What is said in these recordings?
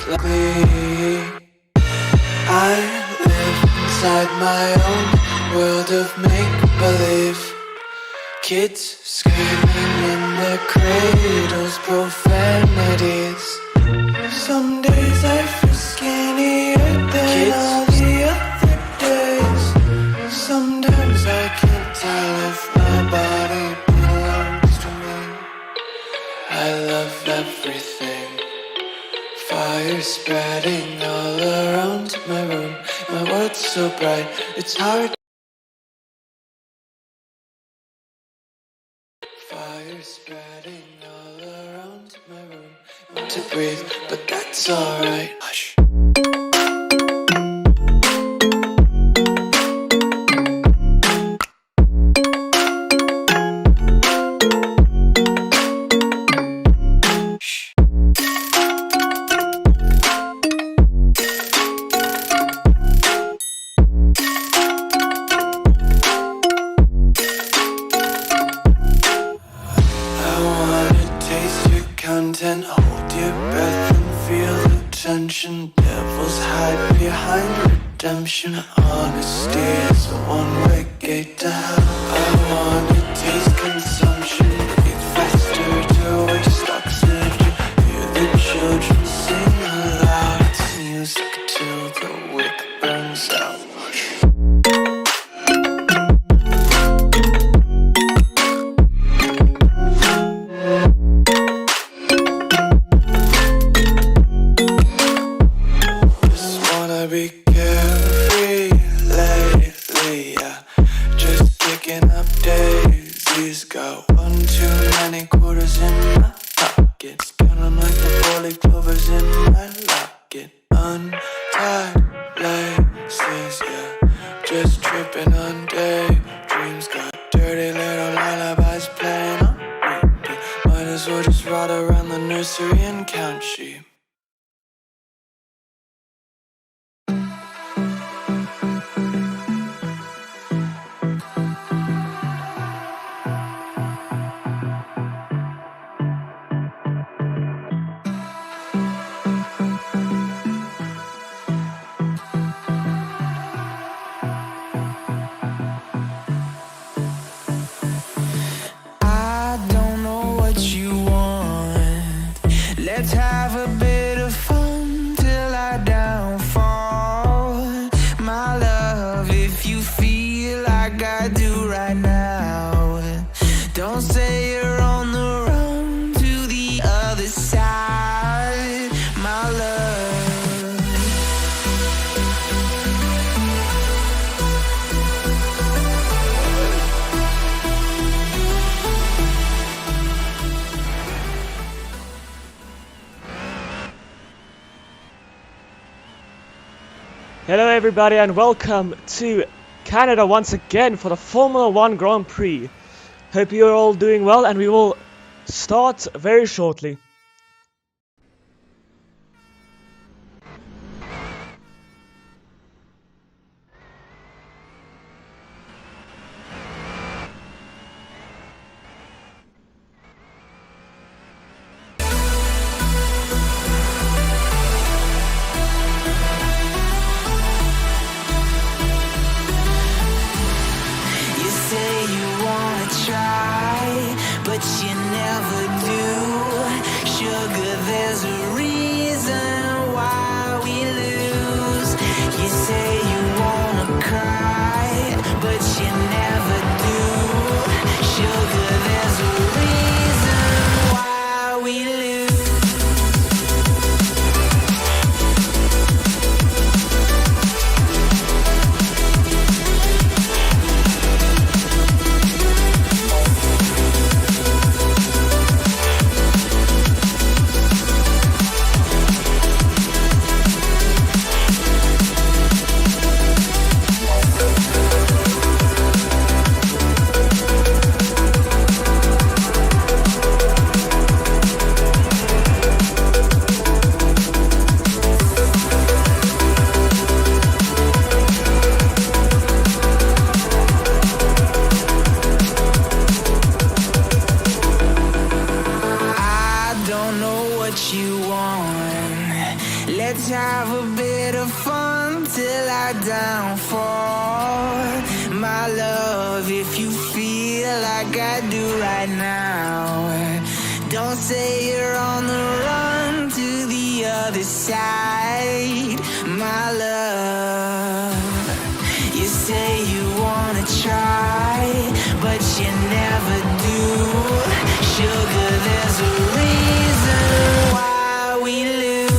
like me. I live inside my own world of make-believe. Kids screaming in their cradles, profanities. Some days I feel skinnier than all the other days. Sometimes I can't tell if my body belongs to me. I love everything. Fire spreading all around my room. My world's so bright, it's hard. Fire spreading all around my room. I want to breathe, but that's alright. Hush. Content, hold your breath and feel the tension. Devils hide behind redemption. Honesty is a one-way gate to hell. I wanna taste consumption. Breathe faster to waste oxygen. Hear the children sing aloud. It's music till the wick burns out. Be carefree lately, yeah. Just picking up daisies. Got one too many quarters in my pockets. Counting like the 4-leaf clovers in my locket. Untied laces, yeah. Just tripping on daydreams. Got dirty little lullabies playing on repeat. Might as well just ride around the nursery and count sheep. Let's have a bit of fun till I downfall. My love, if you feel like I do right now, don't say you're on the run to the other side, my love. Hello everybody and welcome to Canada once again for the Formula 1 Grand Prix. Hope you're all doing well and we will start very shortly. But you never do. Let's have a bit of fun till I downfall. My love, if you feel like I do right now, don't say you're on the run to the other side. My love, you say you wanna try, but you never do. Sugar, there's a reason why we lose.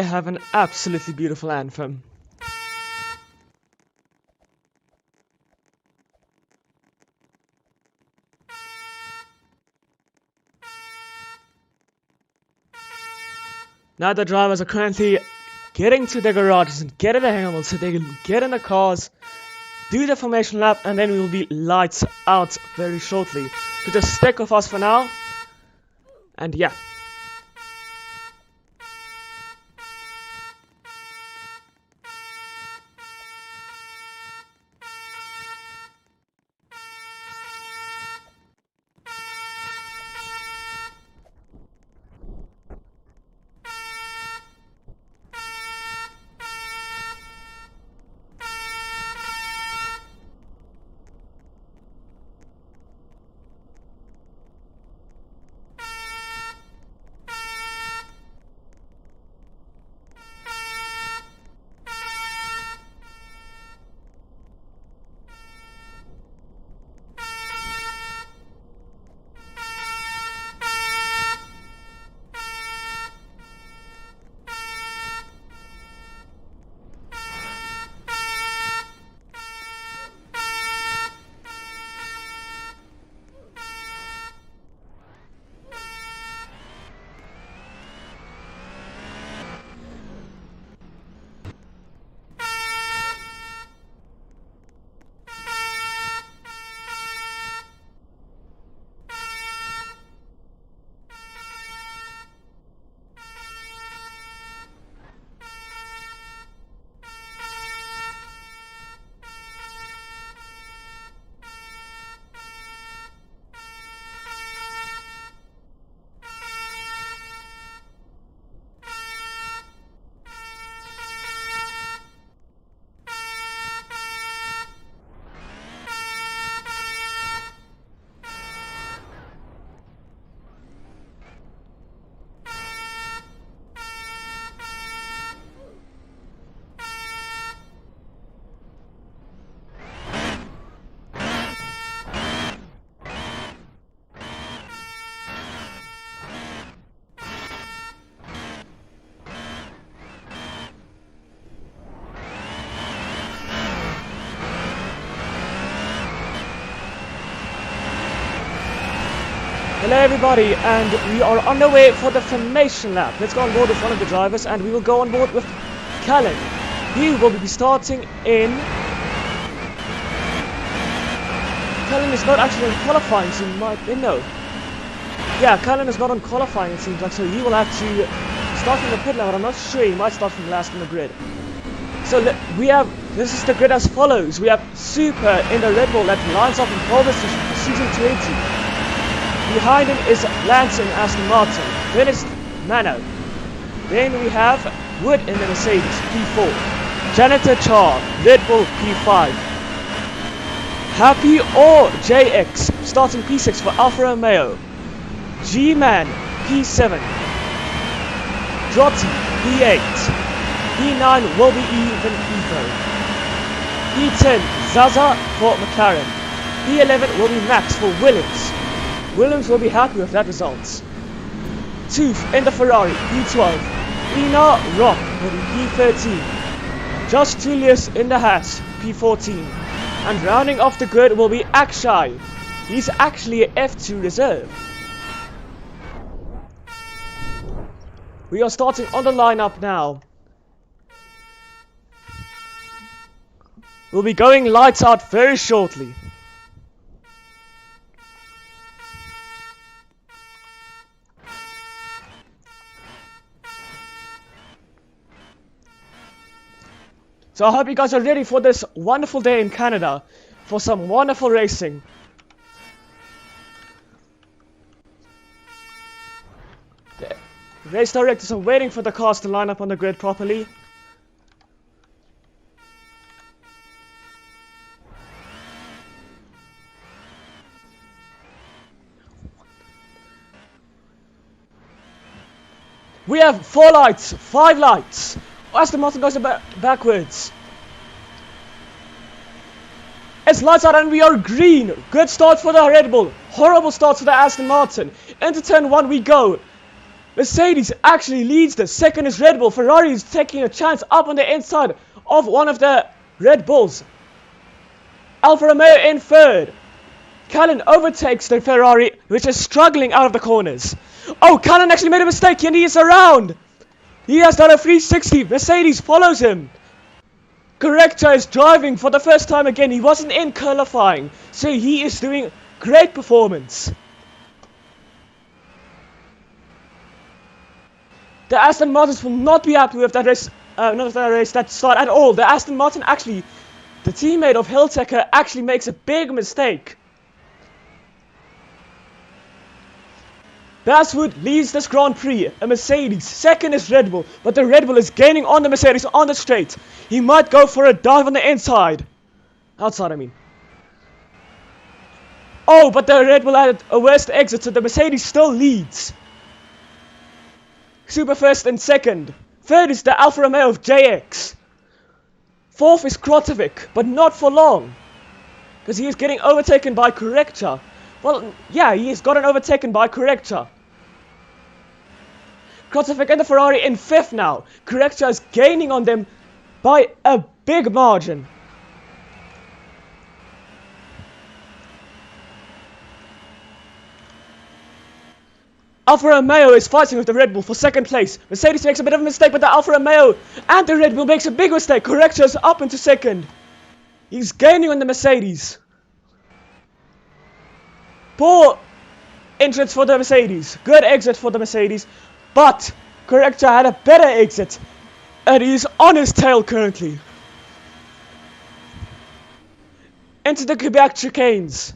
have an absolutely beautiful anthem. Now the drivers are currently getting to their garages and getting the hang of it so they can get in the cars, do the formation lap, and then we will be lights out very shortly. So just stick with us for now. And yeah. Hello everybody, and we are on the way for the formation lap. Let's go on board with one of the drivers and we will go on board with Callan. He will be starting in... Callan is not actually on qualifying, so he might... no. Yeah, Callan is not on qualifying, it seems like, so he will have to start from the pit lane, but I'm not sure, he might start from last on the grid. So we have... this is the grid as follows. We have Super in the Red Bull that lines up in pole position for season 20. Behind him is Lance in Aston Martin. Then it's Mano. Then we have Wood in the Mercedes P4. Janitor Char, Red Bull P5. Happy or JX starting P6 for Alfa Romeo. G-Man P7. Drotti P8. P9 will be even Evo. P10 Zaza for McLaren. P11 will be Max for Williams. Williams will be happy with that result. Tooth in the Ferrari, P12. Ina Rock will be P13. Josh Julius in the Haas, P14. And rounding off the grid will be Akshay. He's actually a F2 reserve. We are starting on the lineup now. We'll be going lights out very shortly. So I hope you guys are ready for this wonderful day in Canada, for some wonderful racing. The race directors are waiting for the cars to line up on the grid properly. We have 4 lights, 5 lights. Aston Martin goes backwards. It's lights out and we are green. Good start for the Red Bull. Horrible start for the Aston Martin. Into turn 1 we go. Mercedes actually leads this. Second is Red Bull. Ferrari is taking a chance up on the inside of one of the Red Bulls. Alfa Romeo in third. Callan overtakes the Ferrari, which is struggling out of the corners. Oh, Callan actually made a mistake and he is around. He has done a 360. Mercedes follows him. Corrector is driving for the first time again. He wasn't in qualifying, so he is doing great performance. The Aston Martins will not be happy with that race, that start at all. The Aston Martin actually, the teammate of Hiltecker, actually makes a big mistake. Basswood leads this Grand Prix, a Mercedes. Second is Red Bull, but the Red Bull is gaining on the Mercedes on the straight. He might go for a dive on the inside. Outside, I mean. Oh, but the Red Bull had a worst exit, so the Mercedes still leads. Super first and second. Third is the Alfa Romeo of JX. Fourth is Krotovic, but not for long. Because he is getting overtaken by Corrector. Well, yeah, he has gotten overtaken by Corrector. Krotovic and the Ferrari in fifth now. Corrector is gaining on them by a big margin. Alfa Romeo is fighting with the Red Bull for second place. Mercedes makes a bit of a mistake, but the Alfa Romeo and the Red Bull makes a big mistake. Corrector is up into second. He's gaining on the Mercedes. Poor entrance for the Mercedes. Good exit for the Mercedes. But Corrector had a better exit. And he's on his tail currently. Into the Quebec chicanes.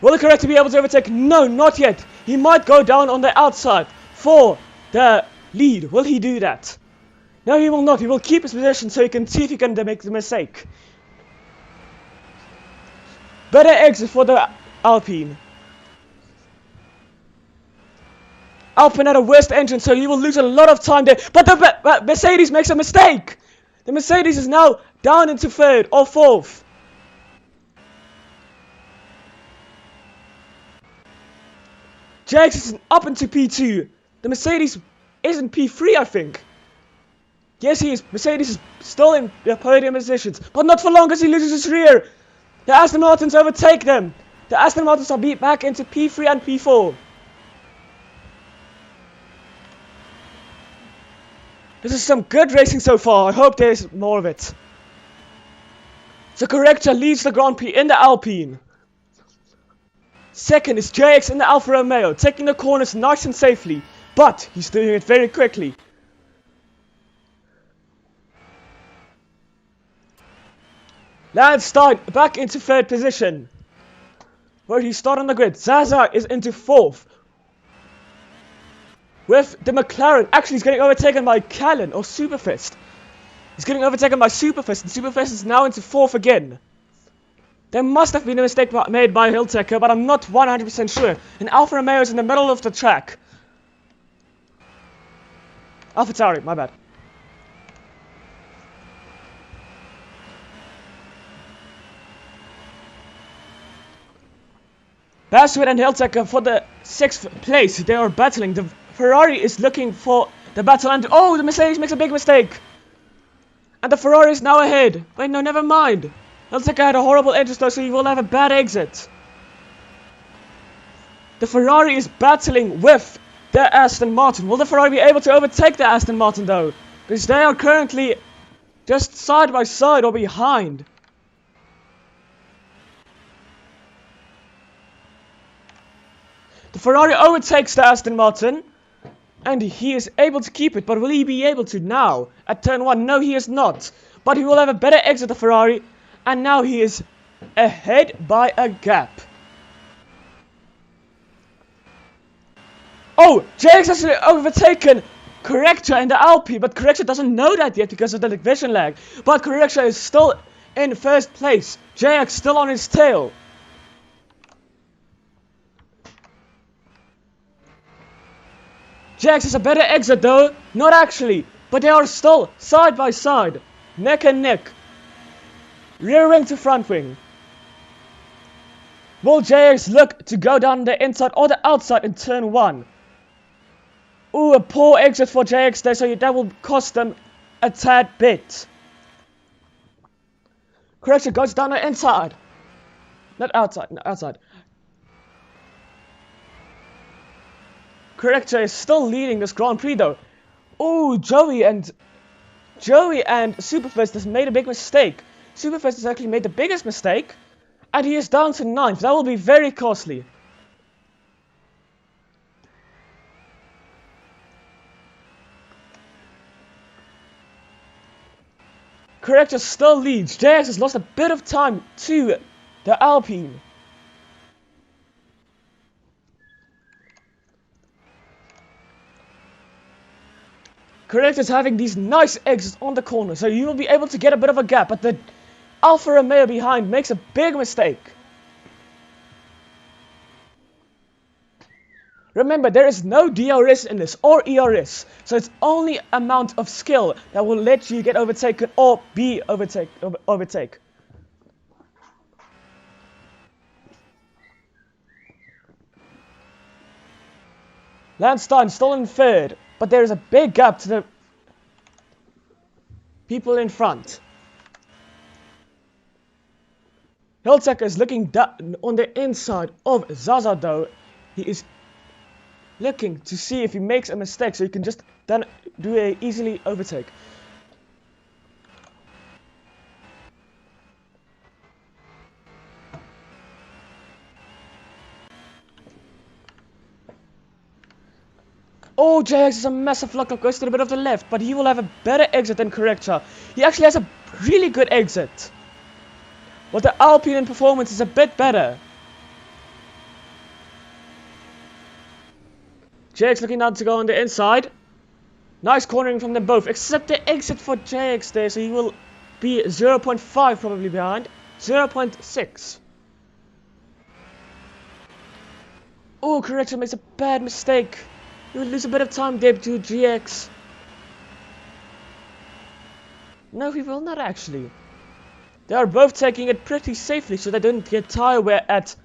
Will the Corrector be able to overtake? No, not yet. He might go down on the outside for the lead. Will he do that? No, he will not. He will keep his position so he can see if he can make the mistake. Better exit for the Alpine. Alpine had a worst engine, so he will lose a lot of time there. But the Mercedes makes a mistake. The Mercedes is now down into third or fourth. JX is up into P2. The Mercedes is in P3, I think. Yes, he is. Mercedes is still in the podium positions, but not for long because he loses his rear. The Aston Martins overtake them. The Aston Martins are beat back into P3 and P4. This is some good racing so far. I hope there's more of it. The Corrector leads the Grand Prix in the Alpine. Second is JX in the Alfa Romeo, taking the corners nice and safely, but he's doing it very quickly. Lance Stein back into third position, where he started on the grid. Zaza is into fourth, with the McLaren. Actually, he's getting overtaken by Callan or Superfest. He's getting overtaken by Superfest, and Superfest is now into fourth again. There must have been a mistake made by Hiltecker, but I'm not 100% sure. And Alfa Romeo is in the middle of the track. AlphaTauri, my bad. Basswood and Hiltecker for the 6th place. They are battling. The Ferrari is looking for the battle, and oh, the Mercedes makes a big mistake. And the Ferrari is now ahead. Wait, no, never mind. Hiltecker had a horrible entrance though, so he will have a bad exit. The Ferrari is battling with the Aston Martin. Will the Ferrari be able to overtake the Aston Martin though? Because they are currently just side by side or behind. The Ferrari overtakes the Aston Martin. And he is able to keep it, but will he be able to now at turn 1? No, he is not. But he will have a better exit, the Ferrari. And now he is ahead by a gap. Oh, JX has overtaken Corrector in the Alpine, but Corrector doesn't know that yet because of the vision lag. But Corrector is still in first place. JX still on his tail. JX has a better exit though. Not actually, but they are still side by side. Neck and neck. Rear wing to front wing. Will JX look to go down the inside or the outside in turn 1? Ooh, a poor exit for JX there, so that will cost them a tad bit. Correction goes down the inside. Not outside, no, outside. Corrector is still leading this Grand Prix though. Ooh, Joey and Superfist has made a big mistake. Superfist has actually made the biggest mistake, and he is down to 9th. That will be very costly. Corrector still leads. JX has lost a bit of time to the Alpine. Corrector's having these nice exits on the corner, so you will be able to get a bit of a gap, but the Alfa Romeo behind makes a big mistake. Remember, there is no DRS in this, or ERS, so it's only amount of skill that will let you get overtaken or be overtake. Lance Stein still in 3rd, but there is a big gap to the people in front. Hiltek is looking down on the inside of Zaza though. He is looking to see if he makes a mistake so he can just then do a easily overtake. Oh, JX is a massive lockup, goes to the bit of the left, but he will have a better exit than Corrector. He actually has a really good exit. But the Alpine performance is a bit better. JX looking down to go on the inside. Nice cornering from them both, except the exit for JX there, so he will be 0.5 probably behind. 0.6. Oh, Corrector makes a bad mistake. He will lose a bit of time there to GX. No, he will not actually. They are both taking it pretty safely so they don't get tire wear at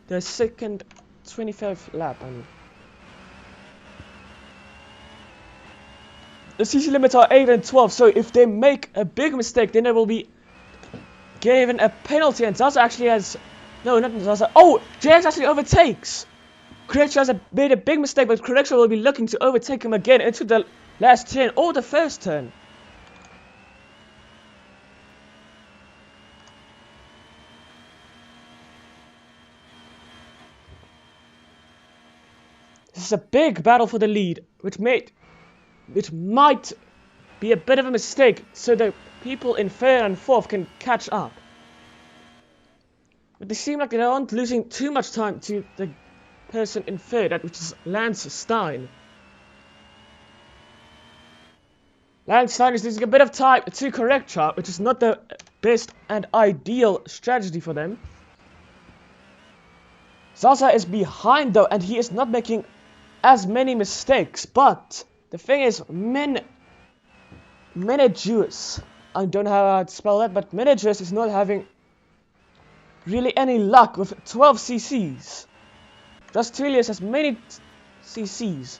the second 25th lap. The CC limits are 8 and 12, so if they make a big mistake, then they will be given a penalty. And Zaza actually has... No, not Zaza. Oh, JX actually overtakes. Corrector has made a big mistake, but Corrector will be looking to overtake him again into the last turn or the first turn. This is a big battle for the lead, which might be a bit of a mistake, so the people in 3rd and 4th can catch up. But they seem like they aren't losing too much time to the person in 3rd, which is Lance Stein. Lance Stein is losing a bit of time to Corrector, which is not the best and ideal strategy for them. Zaza is behind though, and he is not making as many mistakes, but the thing is, Menejus, I don't know how to spell that, but Menejus is not having really any luck with 12 CCs. Justilius has many CCs.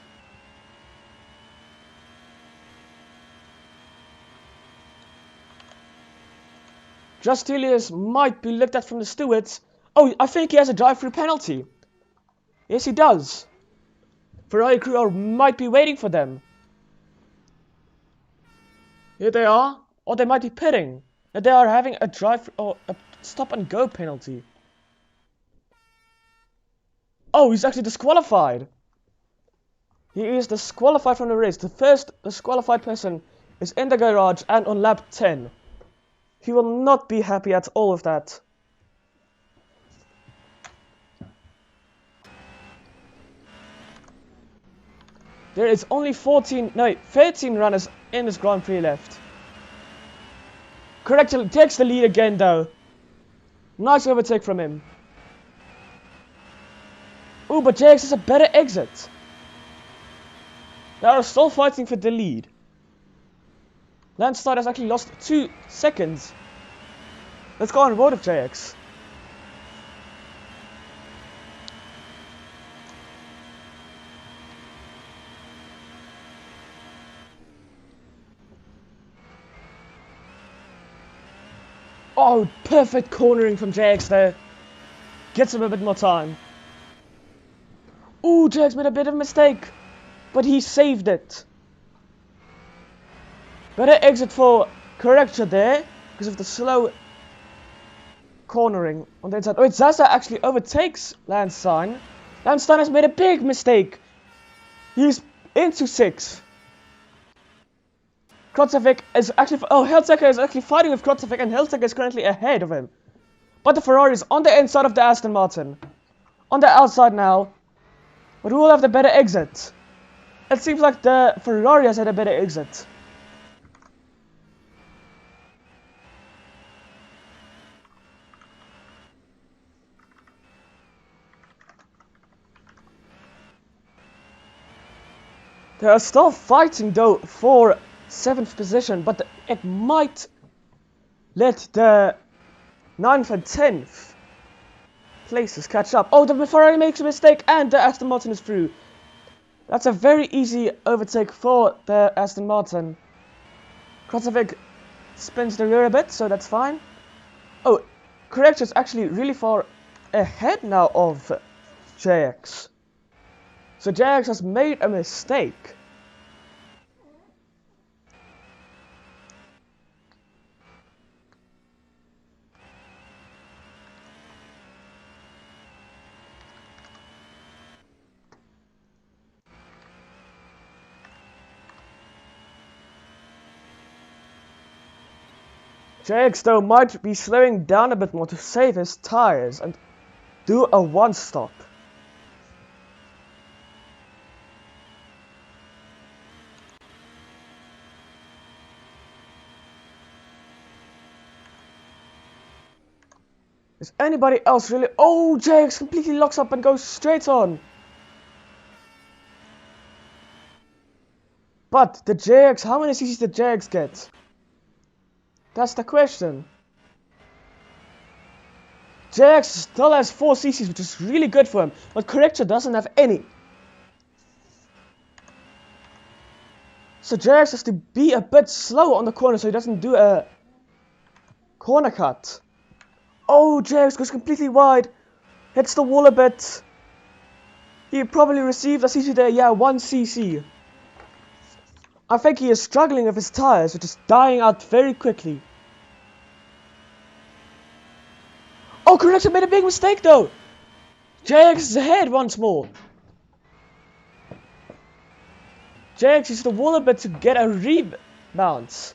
Justilius might be looked at from the stewards. Oh, I think he has a drive-through penalty. Yes, he does. Ferrari crew might be waiting for them. Here they are. Or they might be pitting. And they are having a drive or a stop-and-go penalty. Oh, he's actually disqualified. He is disqualified from the race. The first disqualified person is in the garage and on lap 10. He will not be happy at all with that. There is only 13 runners in this Grand Prix left. Corrector takes the lead again though. Nice overtake from him. Ooh, but JX has a better exit. They are still fighting for the lead. Lance Stein has actually lost 2 seconds. Let's go on board with JX. Oh, perfect cornering from JX there. Gets him a bit more time. Ooh, JX made a bit of a mistake, but he saved it. Better exit for corrector there, because of the slow cornering on the inside. Oh, Zaza actually overtakes Landstein. Landstein has made a big mistake. He's into 6. Krotzovic is actually... Oh, Heltecker is actually fighting with Krotzovic, and Heltecker is currently ahead of him. But the Ferrari is on the inside of the Aston Martin. On the outside now. But who will have the better exit? It seems like the Ferrari has had a better exit. They are still fighting though for 7th position, but it might let the 9th and 10th places catch up. Oh, the Ferrari makes a mistake and the Aston Martin is through. That's a very easy overtake for the Aston Martin. Krotzovic spins the rear a bit, so that's fine. Oh, correct is actually really far ahead now of JX. So JX has made a mistake. JX though might be slowing down a bit more to save his tires and do a 1-stop. Is anybody else really... Oh, JX completely locks up and goes straight on. But the JX, how many CCs did JX get? That's the question. JX still has 4 CCs, which is really good for him. But Corrector doesn't have any. So JX has to be a bit slow on the corner so he doesn't do a corner cut. Oh, JX goes completely wide. Hits the wall a bit. He probably received a CC there. Yeah, 1 CC. I think he is struggling with his tires, which is dying out very quickly. Oh, Corrector made a big mistake though. JX is ahead once more. JX used the wall a bit to get a rebound.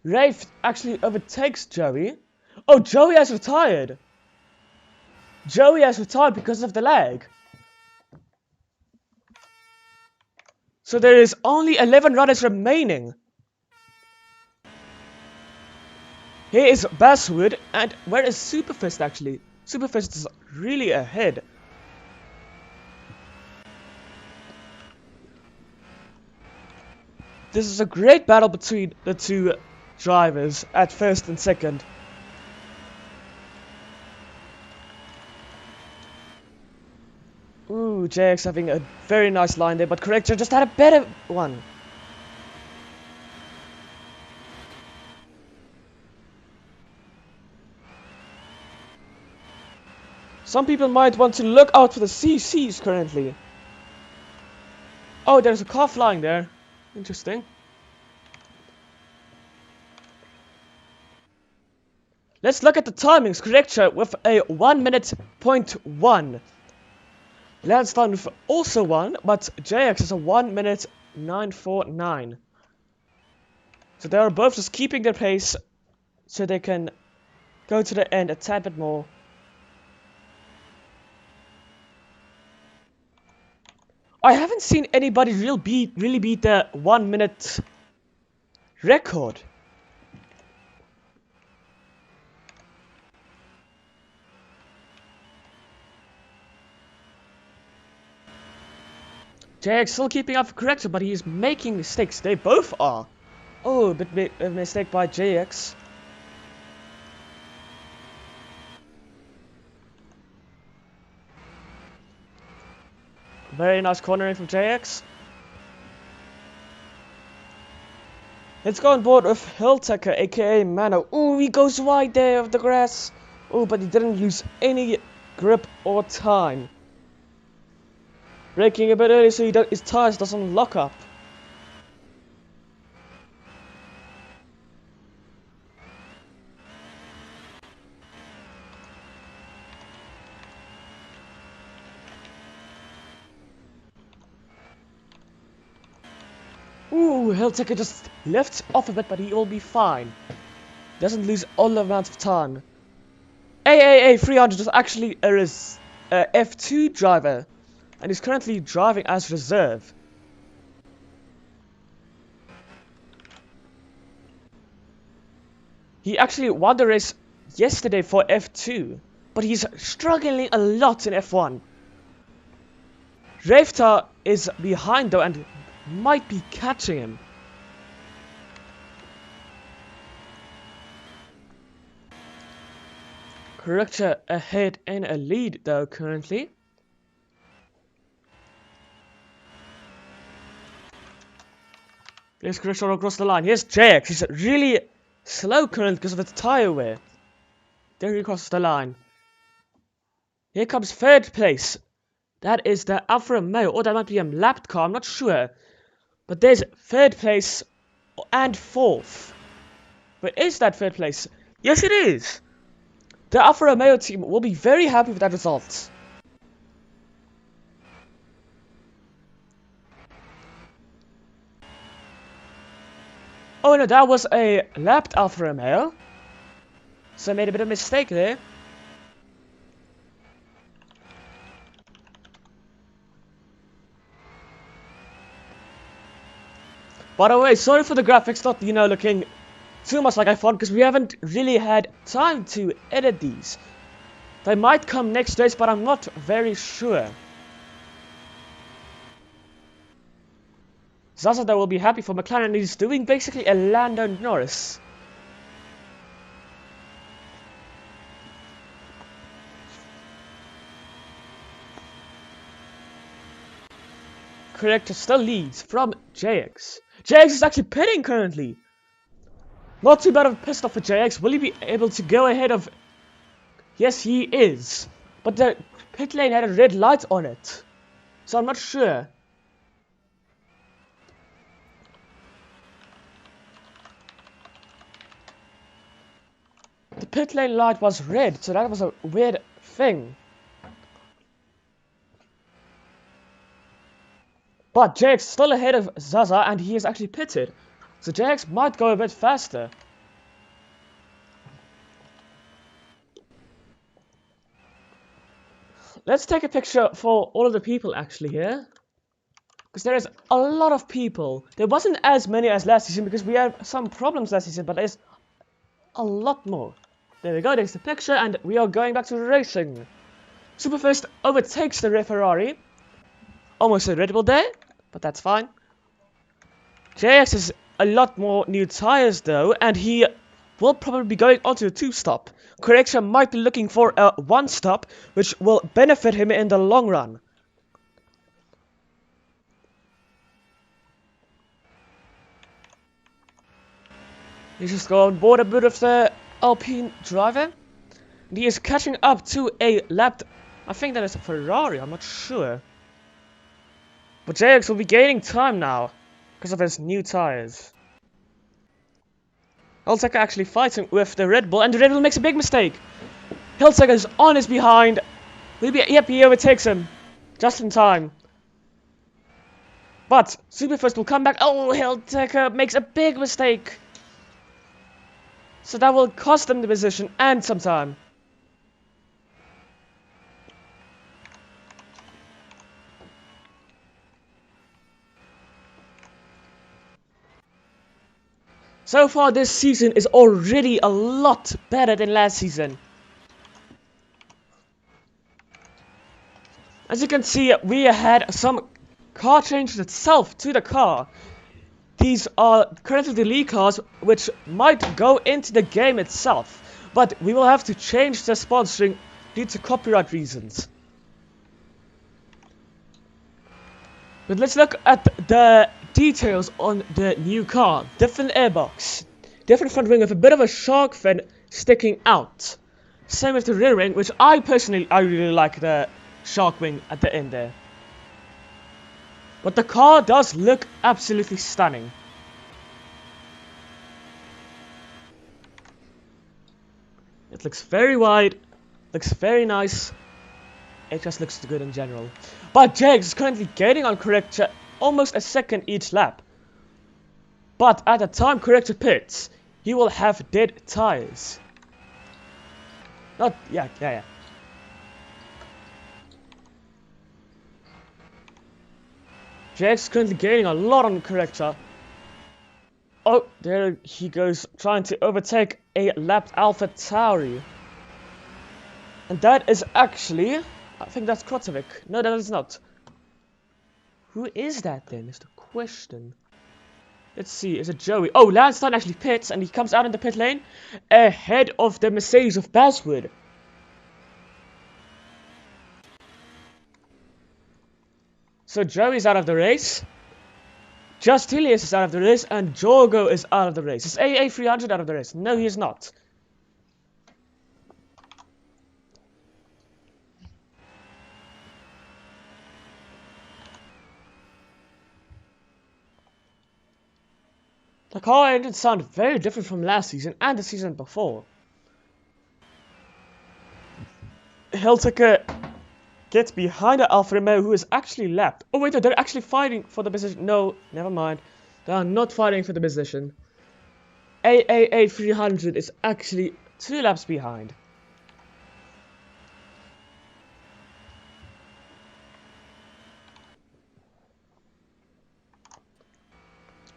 Rafe actually overtakes Joey. Oh, Joey has retired. Joey has retired because of the lag. So there is only 11 runners remaining. Here is Basswood, and where is Superfist actually? Superfist is really ahead. This is a great battle between the two drivers at first and second. Ooh, JX having a very nice line there, but Corrector just had a better one. Some people might want to look out for the CCs currently. Oh, there's a car flying there. Interesting. Let's look at the timings. Corrector with a 1:01. Landstein with also 1, but JX is a 1:949. So they are both just keeping their pace so they can go to the end a tad bit more. I haven't seen anybody really beat the 1 minute record. JX still keeping up for Corrector, but he is making mistakes. They both are. Oh, a bit of a mistake by JX. Very nice cornering from JX. Let's go on board with Hilltaker, aka Mano. Ooh, he goes wide there of the grass. Ooh, but he didn't lose any grip or time. Braking a bit early so his tires doesn't lock up. Ooh, Hilltaker just lifts off a bit, but he will be fine. Doesn't lose all the amount of time. AAA 300 is actually a F2 driver, and is currently driving as reserve. He actually won the race yesterday for F2, but he's struggling a lot in F1. Rafta is behind though and might be catching him. Corrector ahead in a lead though currently. Here's Corrector across the line. Here's JX. He's really slow currently because of the tire wear. There he crosses the line. Here comes third place. That is the Alfa Romeo, or that might be a lapped car, I'm not sure. But there's third place and fourth. But is that third place? Yes, it is. The Alfa Romeo team will be very happy with that result. Oh no, that was a lapped Alfa Romeo. So I made a bit of a mistake there. By the way, sorry for the graphics not, looking too much like I thought, because we haven't really had time to edit these. They might come next race, but I'm not very sure. Zaza though will be happy for McLaren. He's doing basically a Lando Norris. Corrector still leads from JX. JX is actually pitting currently. Not too bad of a pissed off for JX. Will he be able to go ahead of... Yes, he is. But the pit lane had a red light on it. So I'm not sure. The pit lane light was red, so that was a weird thing. But JX still ahead of Zaza, and he is actually pitted. So JX might go a bit faster. Let's take a picture for all of the people actually here. Because there is a lot of people. There wasn't as many as last season because we had some problems last season, but there's a lot more. There we go, there's the picture, and we are going back to racing. Superfirst overtakes the Ferrari. Almost a Red Bull there, but that's fine. JX has a lot more new tires though, and he will probably be going onto a 2-stop. Correction might be looking for a 1-stop, which will benefit him in the long run. He's just going on board a bit of the Alpine driver. And he is catching up to a lapped, I think that is a Ferrari, I'm not sure. But JX will be gaining time now because of his new tires. Hilltaker actually fighting with the Red Bull, and the Red Bull makes a big mistake. Hilltaker is on his behind. Yep, he overtakes him just in time. But Superfirst will come back. Oh, Hilltaker makes a big mistake. So that will cost him the position and some time. So far this season is already a lot better than last season. As you can see, we had some car changes itself to the car. These are currently the league cars which might go into the game itself. But we will have to change the sponsoring due to copyright reasons. But let's look at the details on the new car. Different airbox, different front wing with a bit of a shark fin sticking out. Same with the rear wing, which I really like the shark wing at the end there. But the car does look absolutely stunning. It looks very wide, looks very nice. It just looks good in general. But Jags is currently gaining on Corrector almost a second each lap. But at the time Corrector pits, he will have dead tires. Yeah. Jags is currently gaining a lot on Corrector. Oh, there he goes, trying to overtake a lapped Alpha Tauri. And that is actually, I think that's Krotovic. No, that is not. Who is that then, is the question. Let's see, is it Joey? Oh, Landstein actually pits, and he comes out in the pit lane ahead of the Mercedes of Baswood. So Joey's out of the race. Justilius is out of the race, and Jorgo is out of the race. Is AA300 out of the race? No, he is not. The car engines sound very different from last season and the season before. Hiltiker gets behind the Alfa Romeo, who is actually lapped. Oh wait, no, they're actually fighting for the position. No, never mind. They are not fighting for the position. AAA 300 is actually 2 laps behind.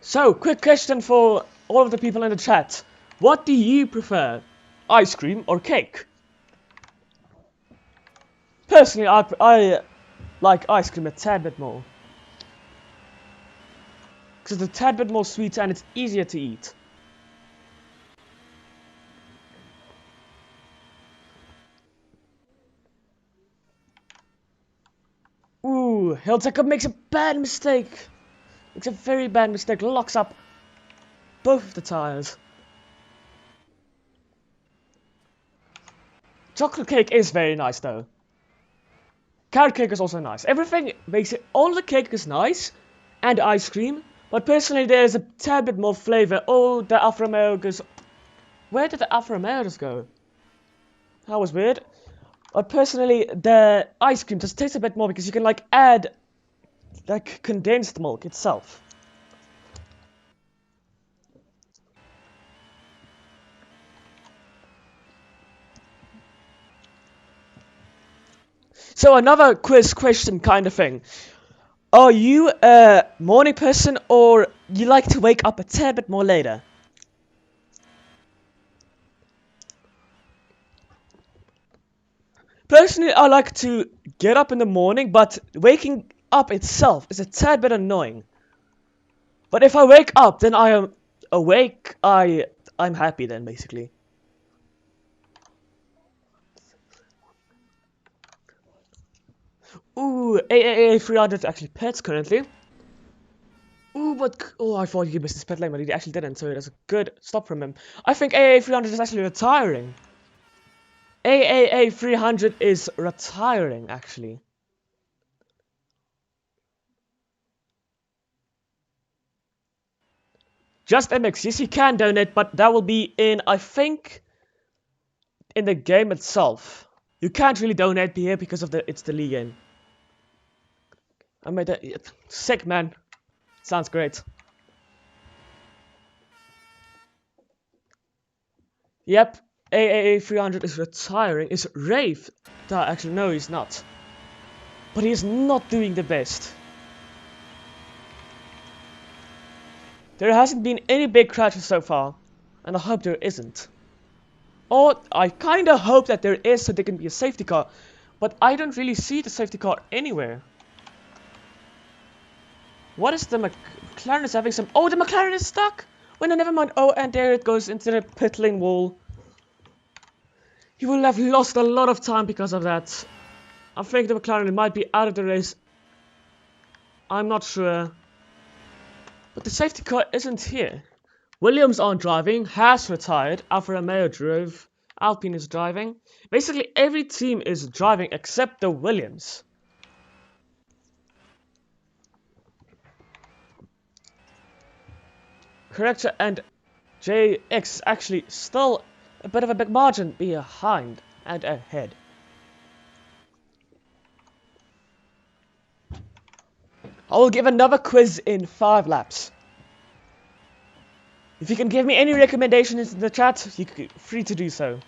So, quick question for all of the people in the chat. What do you prefer? Ice cream or cake? Personally, I like ice cream a tad bit more. Because it's a tad bit more sweet and it's easier to eat. Ooh, Hiltecker makes a bad mistake. Makes a very bad mistake. Locks up both of the tires. Chocolate cake is very nice though. Carrot cake is also nice. Everything makes it. All the cake is nice, and ice cream. But personally, there's a tad bit more flavor. Oh, the Alfa Romeo goes. Where did the Alfa Romeo just go? That was weird. But personally, the ice cream just tastes a bit more because you can like add like condensed milk itself. So another quiz question kind of thing. Are you a morning person or you like to wake up a tad bit more later? Personally, I like to get up in the morning, but waking up itself is a tad bit annoying. But if I wake up, then I am awake. I'm happy then, basically. Ooh, AAA 300 actually pets currently. Ooh, but oh, I thought he missed his pet lane, but he actually didn't, so that's a good stop from him. I think AAA 300 is actually retiring. AAA 300 is retiring, actually. Just MX, yes, he can donate, but that will be in, I think, in the game itself. You can't really donate here because of it's the league game. I made that sick, man. Sounds great. Yep, AAA 300 is retiring. Is Rave? Actually, no, he's not. But he's not doing the best. There hasn't been any big crashes so far, and I hope there isn't. Or I kinda hope that there is, so there can be a safety car, but I don't really see the safety car anywhere. What is the McLaren is having some? Oh, the McLaren is stuck. Wait, no, never mind. Oh, and there it goes into the pit lane wall. He will have lost a lot of time because of that. I think the McLaren might be out of the race. I'm not sure. But the safety car isn't here. Williams aren't driving, Haas retired, Alfa Romeo drove, Alpine is driving. Basically every team is driving except the Williams. Corrector and JX is actually still a bit of a big margin behind and ahead. I will give another quiz in 5 laps. If you can give me any recommendations in the chat, you're free to do so.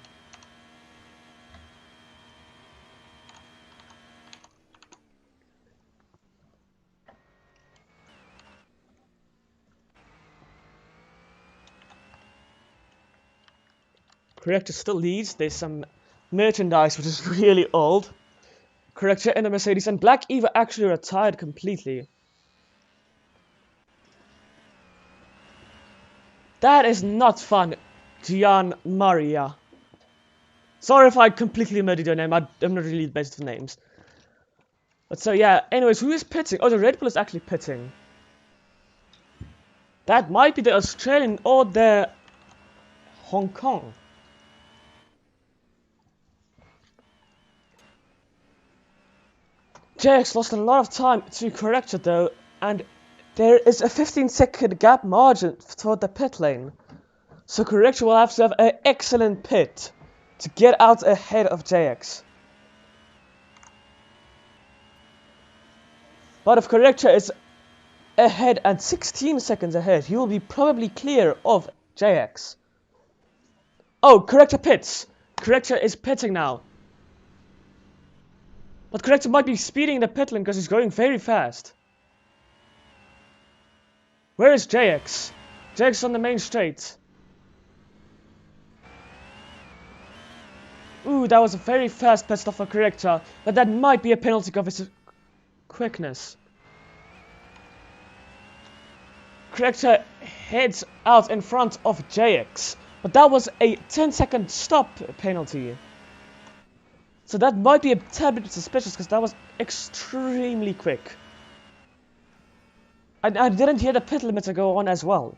Corrector still leads. There's some merchandise which is really old. Corrector in the Mercedes, and Black Eva actually retired completely. That is not fun, Gian Maria. Sorry if I completely murdered your name. I'm not really the best of names. But so yeah, anyways, who is pitting? Oh, the Red Bull is actually pitting. That might be the Australian or the Hong Kong. JX lost a lot of time to Corrector though, and there is a 15-second gap margin toward the pit lane. So Corrector will have to have an excellent pit to get out ahead of JX. But if Corrector is ahead and 16 seconds ahead, he will be probably clear of JX. Oh, Corrector pits. Corrector is pitting now. But Corrector might be speeding the pit lane because he's going very fast. Where is JX? JX is on the main straight. Ooh, that was a very fast pit stop for Corrector, but that might be a penalty of his quickness. Corrector heads out in front of JX, but that was a 10-second stop penalty. So that might be a tad bit suspicious because that was extremely quick. I didn't hear the pit limiter go on as well.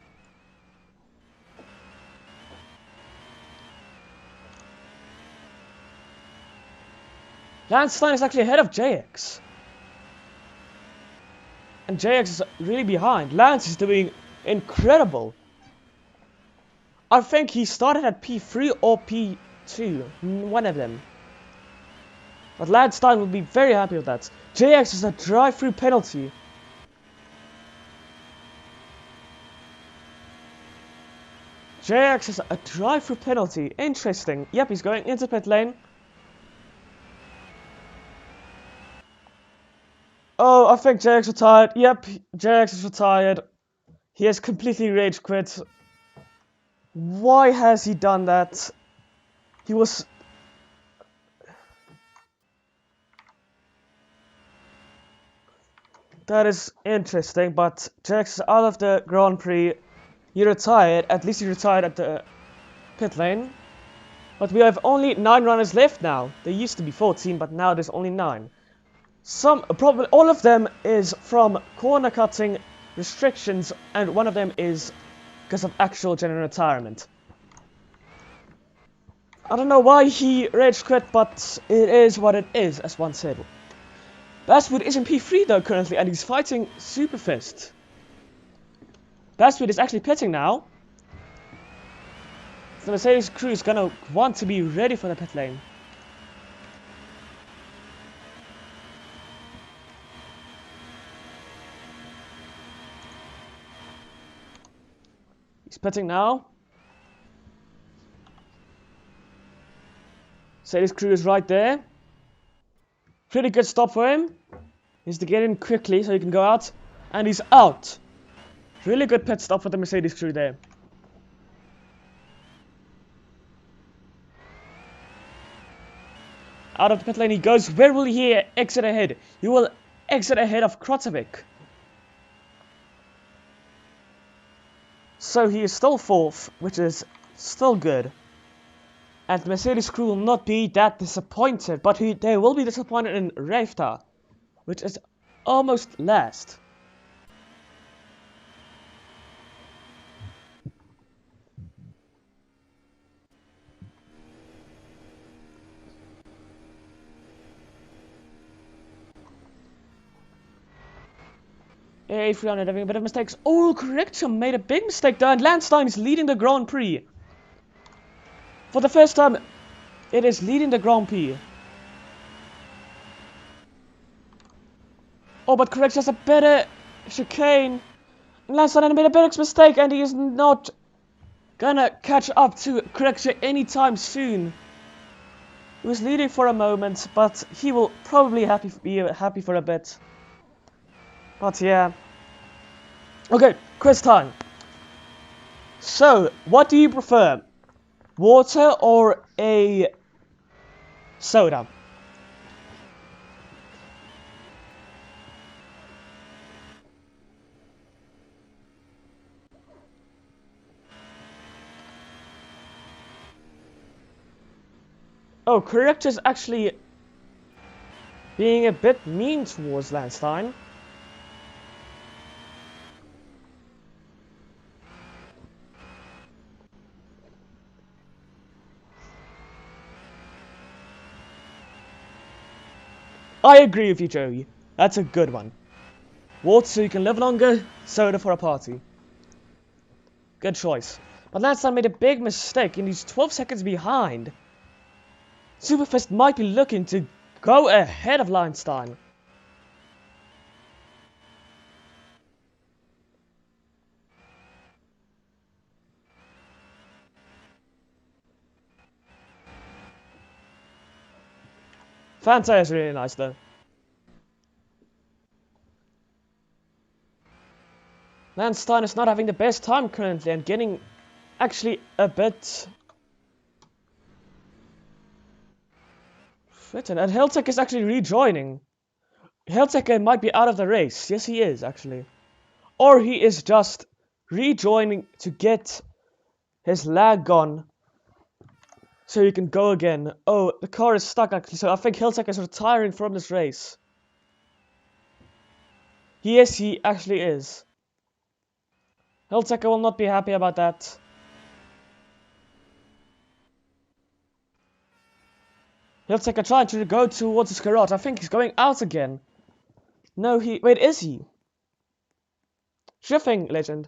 Lance Stein is actually ahead of JX. And JX is really behind. Lance is doing incredible. I think he started at P3 or P2. One of them. But Lance Stein will be very happy with that. JX is a drive-through penalty. JX is a drive-through penalty. Interesting. Yep, he's going into pit lane. Oh, I think JX retired. Yep, JX is retired. He has completely rage quit. Why has he done that? He was... That is interesting, but JX is out of the Grand Prix. He retired. At least he retired at the pit lane. But we have only 9 runners left now. There used to be 14, but now there's only 9. Probably all of them is from corner cutting restrictions, and one of them is because of actual general retirement. I don't know why he rage quit, but it is what it is, as one said. Bastwood is in P3 though currently, and he's fighting Superfist. Bastwood is actually pitting now. The Mercedes crew is gonna want to be ready for the pit lane. He's pitting now. Mercedes crew is right there. Pretty good stop for him. He's to get in quickly so he can go out. And he's out. Really good pit stop for the Mercedes crew there. Out of the pit lane he goes. Where will he exit ahead? He will exit ahead of Krotovic. So he is still 4th, which is still good. And the Mercedes crew will not be that disappointed, but they will be disappointed in Reifta, which is almost last. A300 having a bit of mistakes. Oh, Corrector made a big mistake there, and Landstein is leading the Grand Prix. For the first time, it is leading the Grand Prix. Oh, but Corrector has a better chicane. Landstein made a big mistake, and he is not gonna catch up to Corrector anytime soon. He was leading for a moment, but he will probably be happy for a bit. But yeah. Okay, quiz time. So, what do you prefer? Water or a soda? Oh, correct is actually being a bit mean towards Landstein. I agree with you, Joey. That's a good one. Water so you can live longer, soda for a party. Good choice. But Landstein made a big mistake and he's 12 seconds behind. Superfist might be looking to go ahead of Landstein. Fanta is really nice though. Landstein is not having the best time currently and getting actually a bit fritten. And Hiltek is actually rejoining. Hiltek might be out of the race. Yes, he is actually. Or he is just rejoining to get his lag gone so he can go again. Oh, the car is stuck actually, so I think Hiltek is retiring from this race. Yes, he actually is. Hiltek will not be happy about that. Hiltek trying to go towards his garage. I think he's going out again. No, wait, is he? Drifting legend.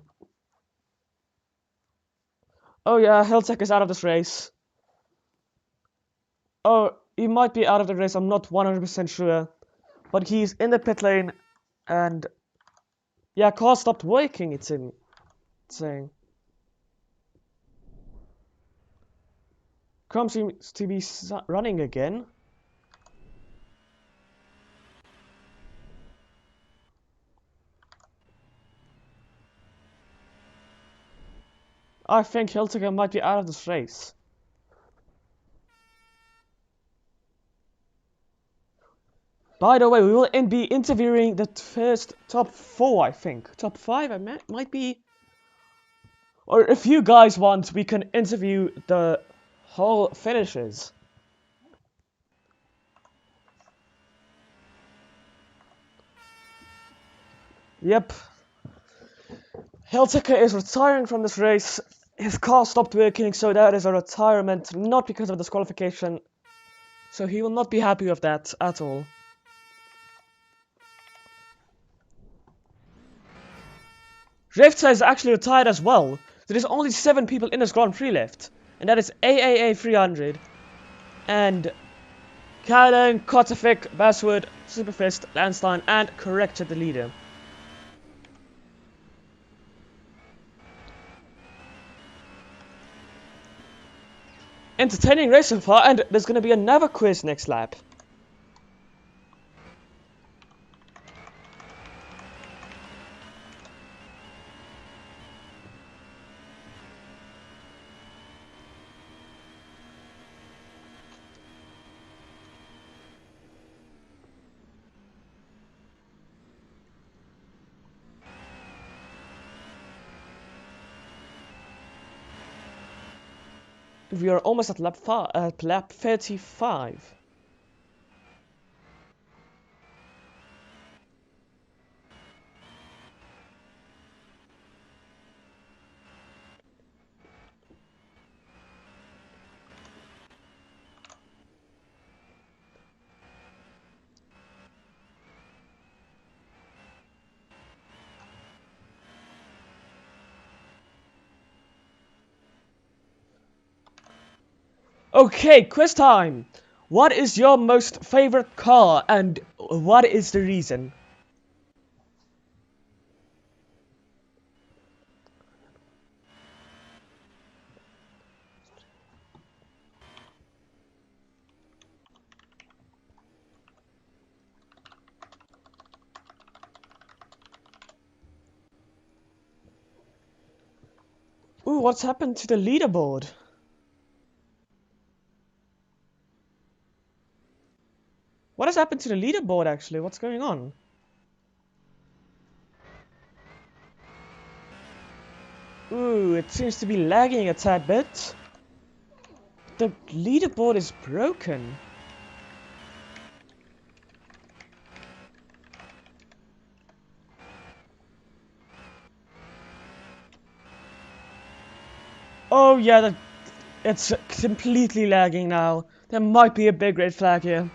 Oh yeah, Hiltek is out of this race. Oh, he might be out of the race, I'm not 100% sure. But he's in the pit lane, and yeah, car stopped working, it's saying. Chrome seems to be running again. I think Hiltiger might be out of this race. By the way, we will be interviewing the first top 4, I think. Top 5, might be. Or if you guys want, we can interview the whole finishers. Yep. Hiltiger is retiring from this race. His car stopped working, so that is a retirement, not because of disqualification. So he will not be happy with that at all. Rifta is actually retired as well. There's only 7 people in this Grand Prix left. And that is AAA 300. And Callan, Kotovic, Basswood, Superfist, Landstein, and Corrector the leader. Entertaining race so far, and there's going to be another quiz next lap. We are almost at lap 35. Okay, quiz time. What is your most favorite car and what is the reason? Ooh, what's happened to the leaderboard? What has happened to the leaderboard actually? What's going on? Ooh, it seems to be lagging a tad bit. The leaderboard is broken. Oh yeah, it's completely lagging now. There might be a big red flag here.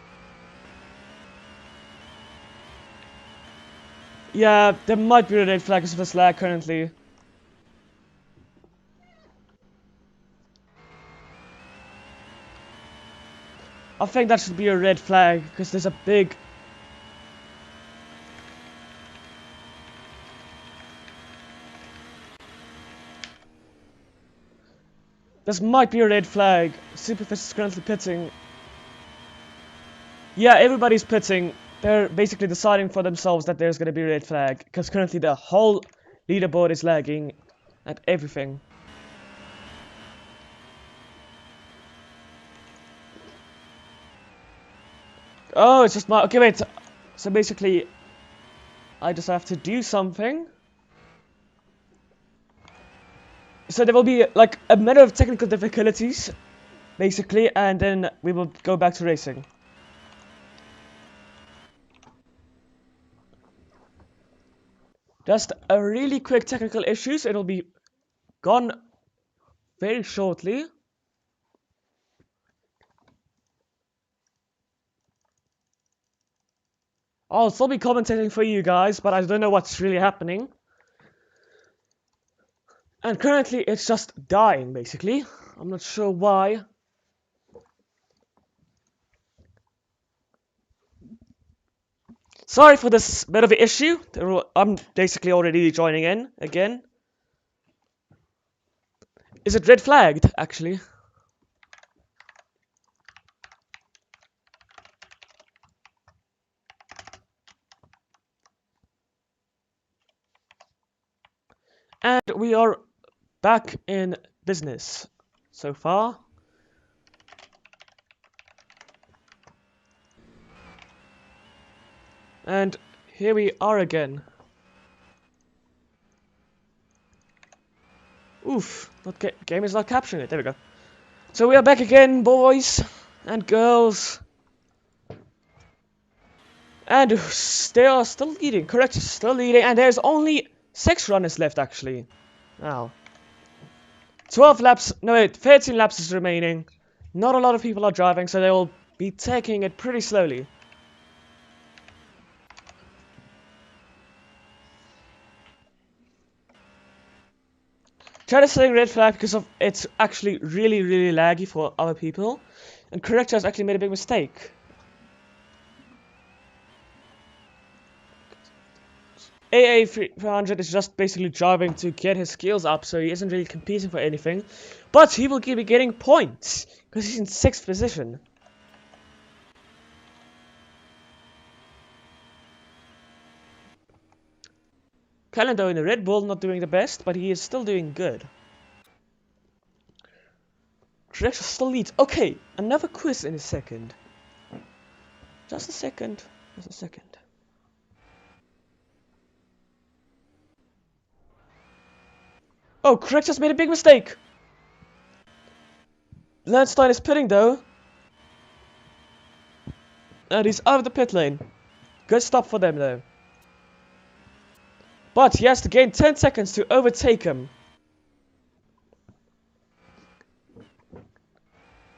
Yeah, there might be a red flag because of this lag currently. I think that should be a red flag because there's a big... This might be a red flag. Superfish is currently pitting. Yeah, everybody's pitting. They're basically deciding for themselves that there's going to be a red flag because currently the whole leaderboard is lagging at everything. Oh, it's just my... Okay, wait. So basically, I just have to do something. So there will be like a matter of technical difficulties, basically, and then we will go back to racing. Just a really quick technical issues. It'll be gone very shortly. I'll still be commentating for you guys, but I don't know what's really happening. And currently it's just dying, basically. I'm not sure why. Sorry for this bit of an issue. I'm basically already joining in again. Is it red flagged, actually? And we are back in business so far. And here we are again. Oof, game is not capturing it. There we go. So we are back again, boys and girls. And they are still leading. Correct, still leading. And there's only 6 runners left, actually. Now. 12 laps. No, wait. 13 laps is remaining. Not a lot of people are driving, so they will be taking it pretty slowly. Try to say red flag because of it's actually really, really laggy for other people. And Corrector has actually made a big mistake. AA300 is just basically driving to get his skills up, so he isn't really competing for anything. But he will be getting points, because he's in 6th position. Calendo in the Red Bull not doing the best, but he is still doing good. Corrector still leads. Okay, another quiz in a second. Just a second. Just a second. Oh, Corrector's made a big mistake. Landstein is pitting though. And he's out of the pit lane. Good stop for them though. But he has to gain 10 seconds to overtake him.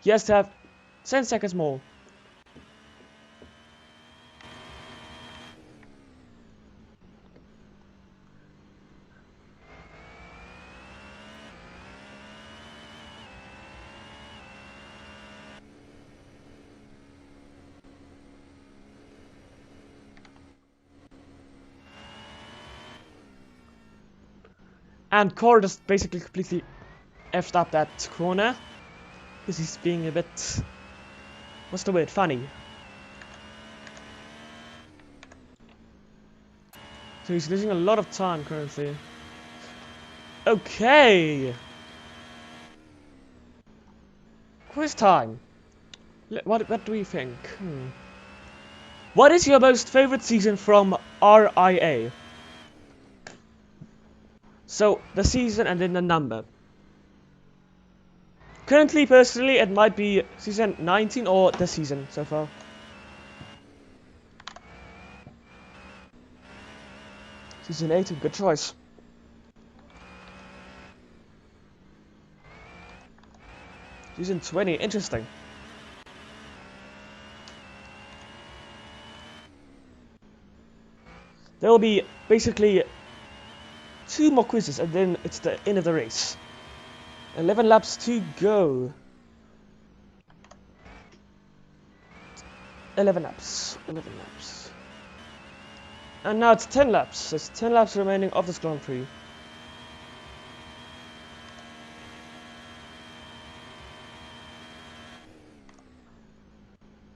He has to have 10 seconds more. And Core just basically completely effed up that corner. Because he's being a bit... what's the word? Funny. So he's losing a lot of time currently. Okay! Quiz time. What do we think? What is your most favorite season from RIA? So, the season and then the number. Currently, personally, it might be season 19 or the season so far. Season 18, good choice. Season 20, interesting. There will be basically 2 more quizzes and then it's the end of the race. 11 laps to go. 11 laps. 11 laps. And now it's 10 laps. There's 10 laps remaining of this Grand Prix.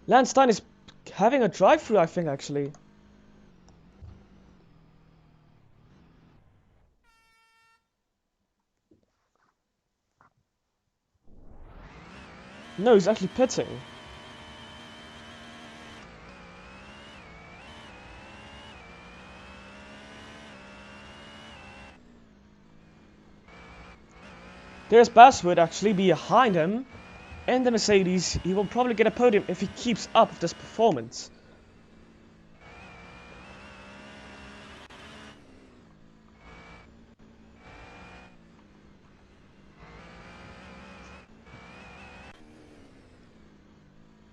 Lance Stein is having a drive-through, I think, actually. No, he's actually pitting. There's Basswood actually behind him. And the Mercedes, he will probably get a podium if he keeps up with this performance.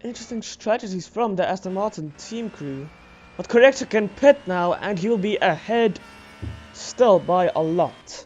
Interesting strategies from the Aston Martin team crew. But Corrector can pit now and he will be ahead still by a lot.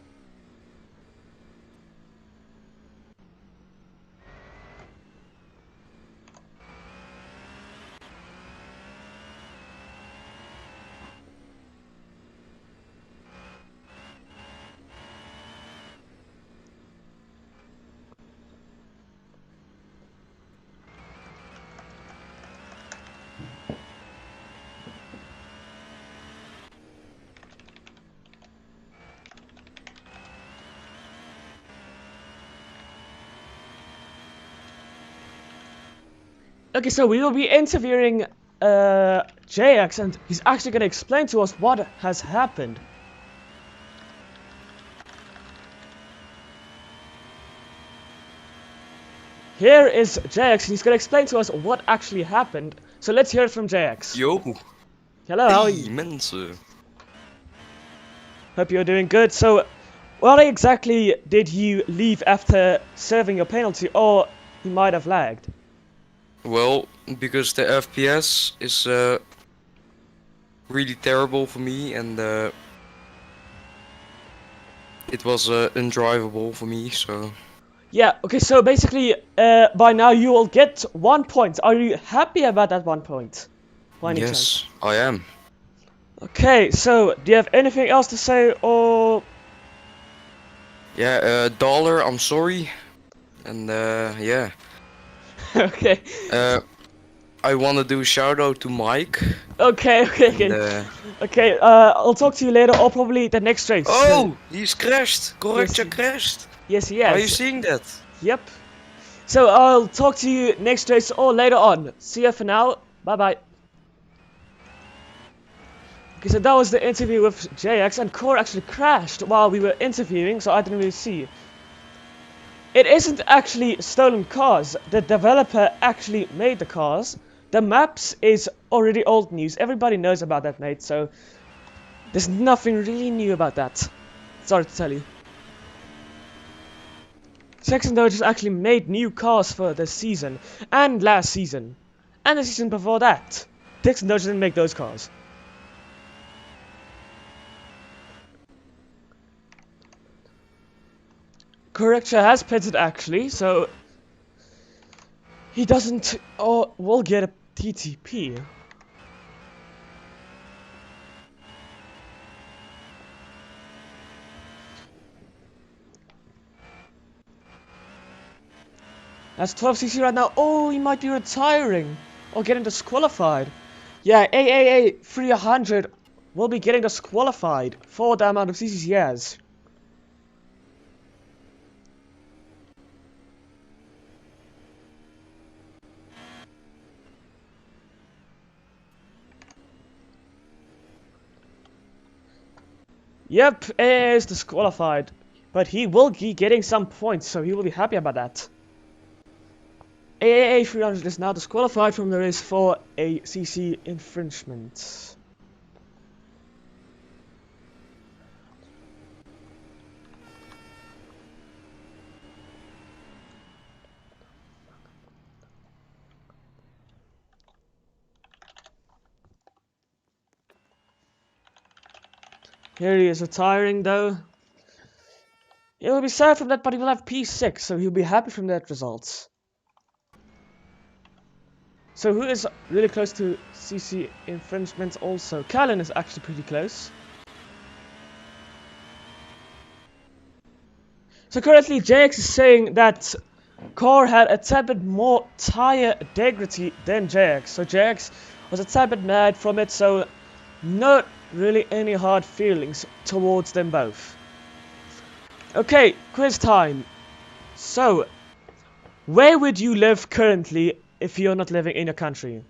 Okay, so we will be interviewing JX and he's actually going to explain to us what has happened. Here is JX and he's going to explain to us what actually happened. So let's hear it from JX. Yo. Hello, how are you? Mensen. Hope you're doing good. So, why exactly did you leave after serving your penalty, or you might have lagged? Well, because the FPS is really terrible for me, and it was undrivable for me, so... Yeah, okay, so basically, by now you will get 1 point. Are you happy about that 1 point? By any chance? Yes, I am. Okay, so, do you have anything else to say, or... Yeah, dollar, I'm sorry. And yeah. Okay. I want to do a shout out to Mike. Okay. And, okay, I'll talk to you later, or probably the next race. oh, he's crashed. Yes, Correctja crashed. Yes, he has. Are you seeing that? Yep. So, I'll talk to you next race, or later on. See you for now. Bye-bye. Okay, so that was the interview with JX, and Core actually crashed while we were interviewing, so I didn't really see. It isn't actually stolen cars. The developer actually made the cars. The maps is already old news. Everybody knows about that, mate, so there's nothing really new about that. Sorry to tell you. Jackson Dodgers actually made new cars for this season, and last season, and the season before that. Dixon Dodgers didn't make those cars. Corrector has pitted actually, so he doesn't or will get a TTP. That's 12cc right now. Oh, he might be retiring or getting disqualified. Yeah, AAA 300 will be getting disqualified for the amount of CCs he has. Yep, AAA is disqualified. But he will be getting some points, so he will be happy about that. AAA 300 is now disqualified from the race for a CC infringement. Here he is retiring though. He will be sad from that, but he will have P6, so he'll be happy from that result. So who is really close to CC infringement also? Callan is actually pretty close. So currently JX is saying that car had a tad bit more tire integrity than JX. So JX was a tad bit mad from it, so not really any hard feelings towards them both. Okay, quiz time. So, where would you live currently if you're not living in your country?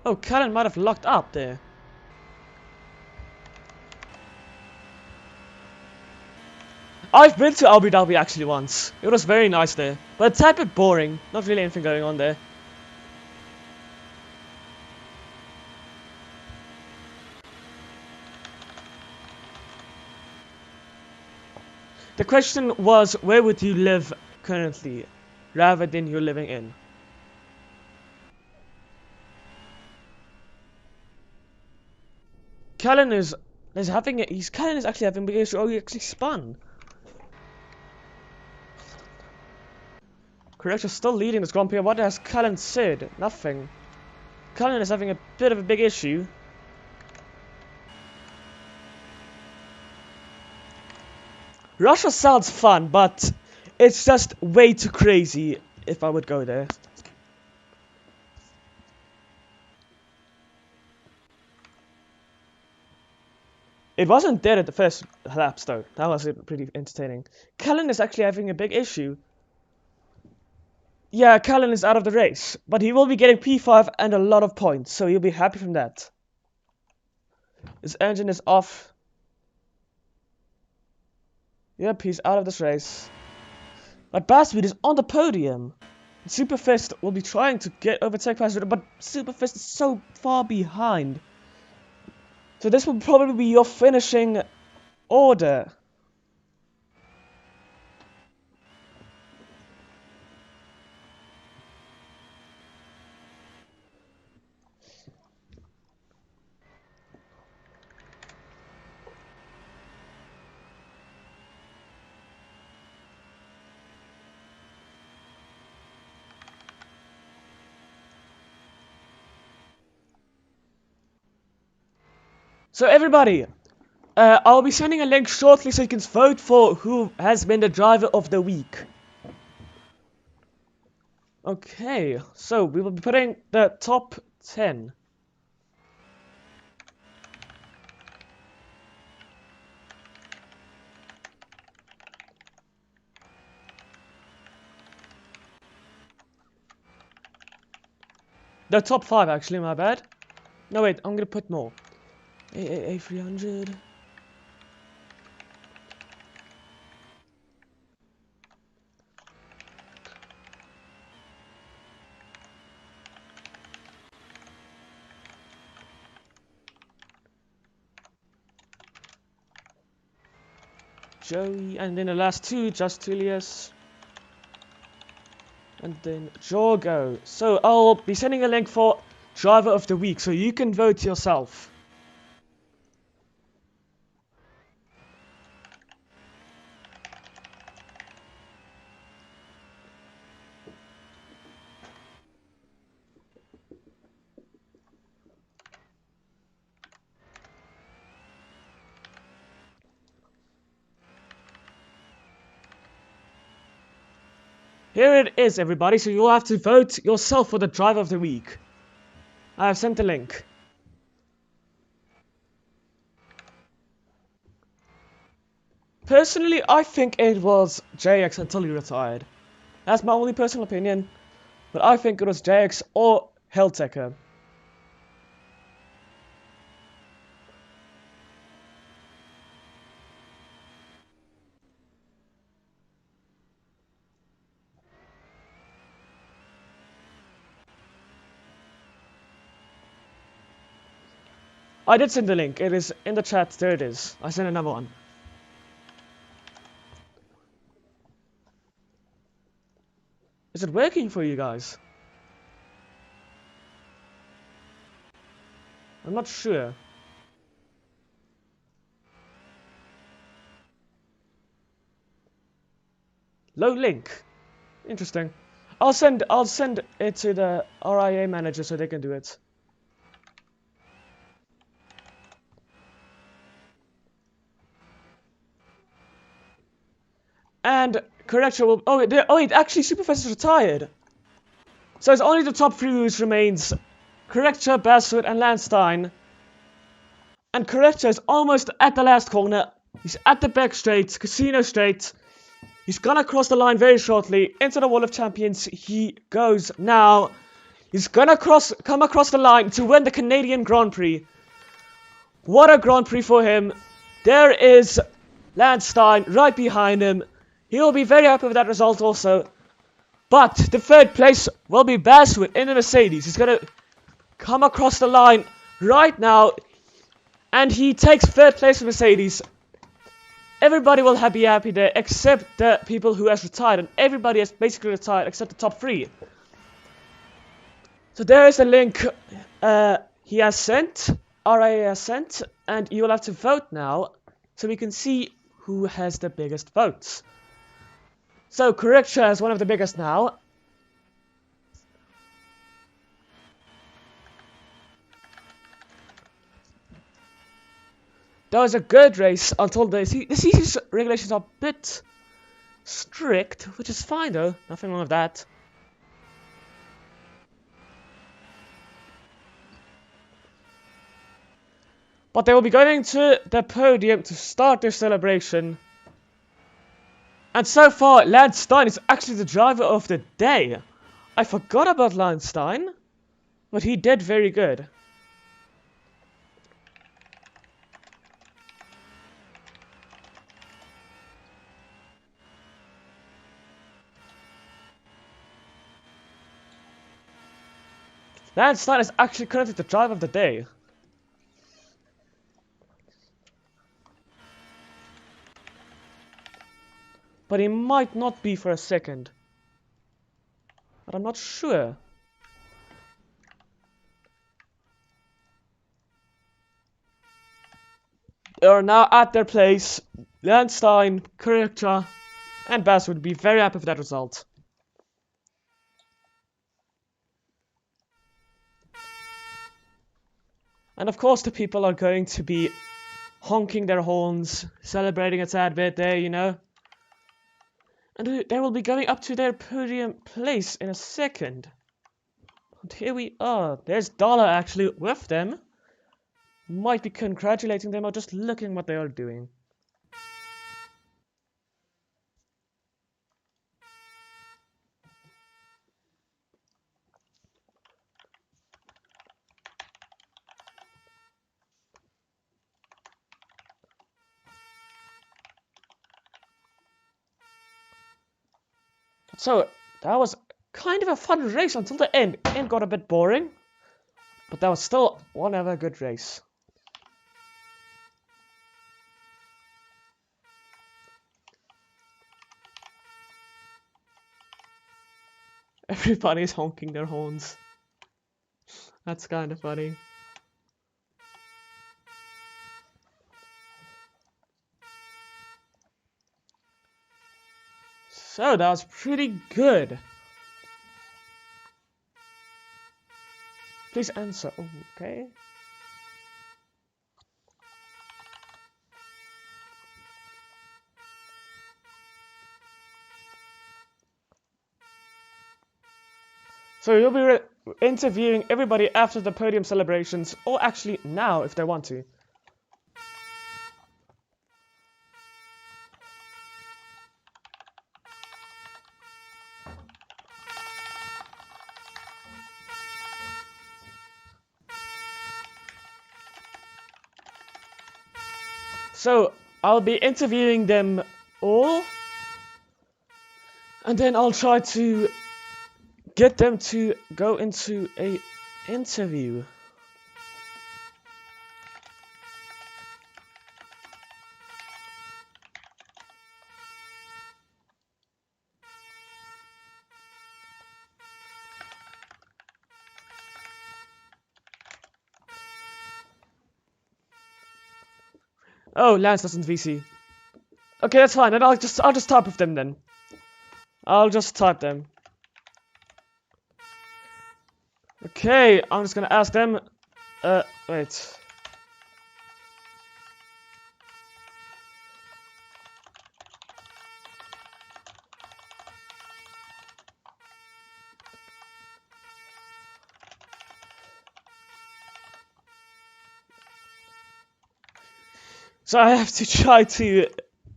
Oh, Callan might have locked up there. I've been to Abu Dhabi actually once. It was very nice there, but a tad bit boring. Not really anything going on there. The question was, where would you live currently, rather than you're living in? Callan is having a, Callan is actually having a big issue. Oh, he actually spun. Correct, is still leading this Grand Prix. What has Callan said? Nothing. Callan is having a bit of a big issue. Russia sounds fun, but it's just way too crazy if I would go there. It wasn't dead at the first laps though. That was pretty entertaining. Callan is actually having a big issue. Yeah, Callan is out of the race, but he will be getting P5 and a lot of points, so he'll be happy from that. His engine is off. Yep, he's out of this race. But Bassweed is on the podium. Superfist will be trying to overtake Bassweed, but Superfist is so far behind. So this will probably be your finishing order. So everybody, I'll be sending a link shortly so you can vote for who has been the driver of the week. Okay, so we will be putting the top 10. The top 5 actually, my bad. No wait, I'm gonna put more. AAA 300. Joey, and then the last two, just Julius. And then Jorgo. So I'll be sending a link for driver of the week, so you can vote yourself. Here it is, everybody. So you'll have to vote yourself for the driver of the week. I have sent the link. Personally, I think it was JX until he retired. That's my only personal opinion. But I think it was JX or Helltecker. I did send the link. It is in the chat. There it is. I sent another one. Is it working for you guys? I'm not sure. Low link. Interesting. I'll send it to the RIA manager so they can do it. And correction will. Oh wait, actually, Superfest is retired. So it's only the top three who remains: Correcture, Basswood, and Landstein. And Correcture is almost at the last corner. He's at the back straight, Casino straight. He's gonna cross the line very shortly. Into the Wall of Champions he goes now. He's gonna come across the line to win the Canadian Grand Prix. What a Grand Prix for him. There is Landstein right behind him. He'll be very happy with that result also. But the third place will be Basswood in the Mercedes. He's gonna come across the line right now. And he takes third place in Mercedes. Everybody will be happy there except the people who has retired. And everybody has basically retired except the top three. So there is the link he has sent. RIA has sent. And you will have to vote now. So we can see who has the biggest votes. So Correcture is one of the biggest now. That was a good race until the CC regulations are a bit strict, which is fine though. Nothing wrong with that. But they will be going to the podium to start their celebration. And so far, Landstein is actually the driver of the day. I forgot about Landstein, but he did very good. Landstein is actually currently the driver of the day. But he might not be for a second. But I'm not sure. They are now at their place. Landstein, Correcture, and Bass would be very happy with that result. And of course the people are going to be honking their horns, celebrating a tad bit there, you know. And they will be going up to their podium place in a second. And here we are. There's Dollar actually with them. Might be congratulating them or just looking what they are doing. So, that was kind of a fun race until the end. The end got a bit boring. But that was still one ever good race. Everybody's honking their horns. That's kind of funny. So that was pretty good. Please answer. Oh, okay. So you'll be interviewing everybody after the podium celebrations, or actually now if they want to. So I'll be interviewing them all, and then I'll try to get them to go into a interview. Oh, Lance doesn't VC. Okay, that's fine. Then I'll just type with them then. I'll just type them. Okay, I'm just gonna ask them. Wait. So I have to try to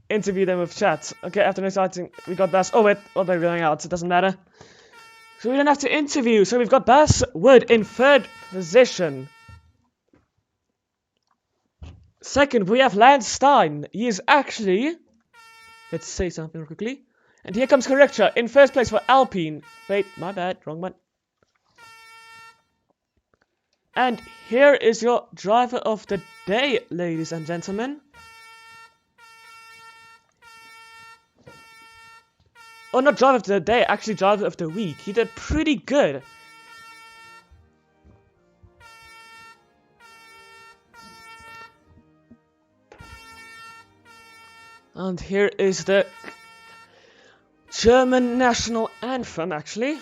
interview them with chat. Okay, after next item, we got Bass. Oh wait, well they're going out, so it doesn't matter. So we don't have to interview. So we've got Bass Wood in 3rd position. Second, we have Lance Stein. He is actually... Let's say something real quickly. And here comes Correcture in 1st place for Alpine. Wait, my bad, wrong one. And here is your driver of the day, ladies and gentlemen. Oh, not driver of the day, actually driver of the week. He did pretty good. And here is the German national anthem, actually.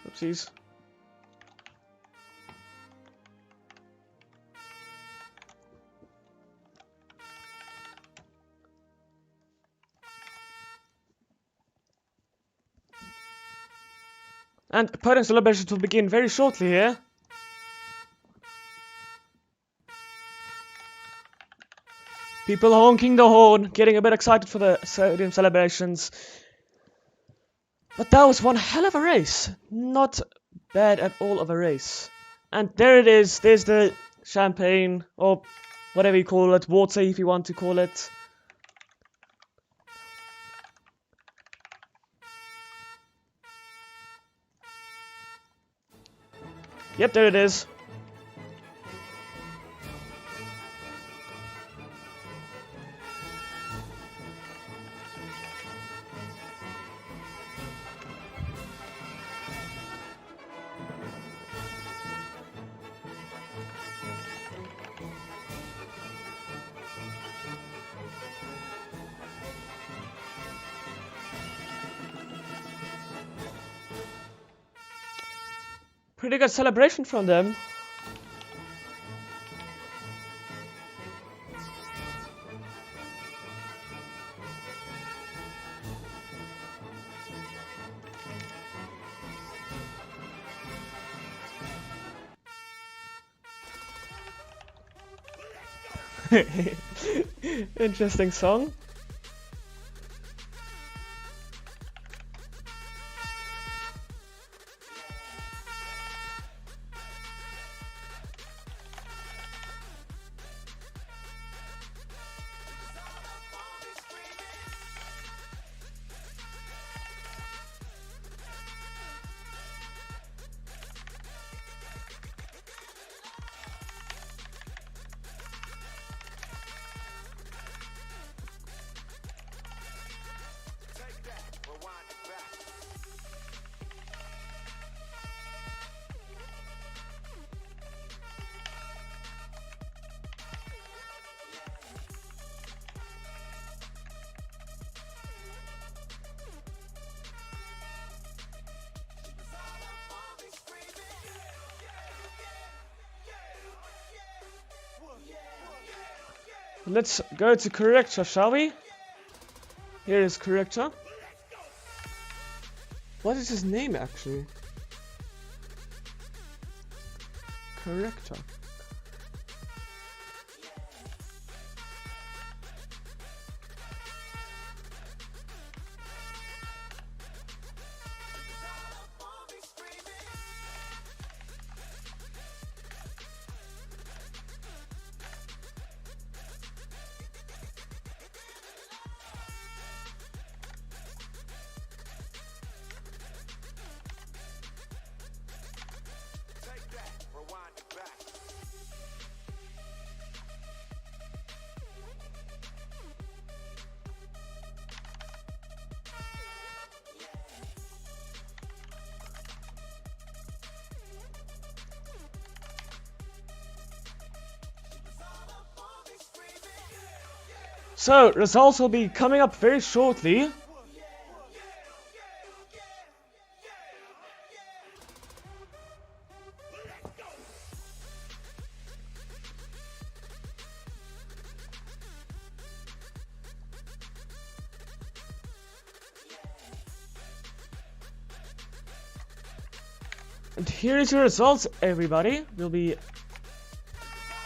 Oopsies. And podium celebrations will begin very shortly here. People honking the horn, getting a bit excited for the podium celebrations. But that was one hell of a race. Not bad at all of a race. And there it is. There's the champagne, or whatever you call it. Water, if you want to call it. Yep, there it is. Pretty good celebration from them. Interesting song. Let's go to character, shall we? Here is character. What is his name actually? Character. So, results will be coming up very shortly. And here is your results, everybody. We'll be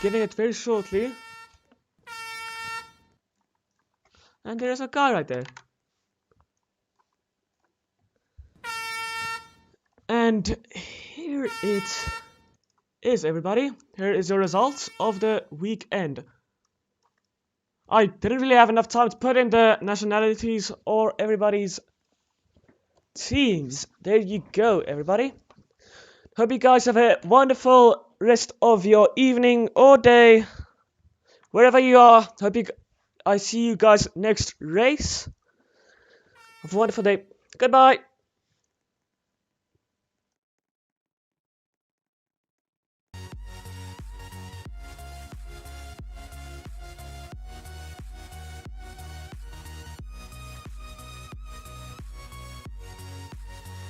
getting it very shortly. And there's a guy right there. And here it is, everybody. Here is your results of the weekend. I didn't really have enough time to put in the nationalities or everybody's teams. There you go, everybody. Hope you guys have a wonderful rest of your evening or day. Wherever you are, I see you guys next race. Have a wonderful day. Goodbye.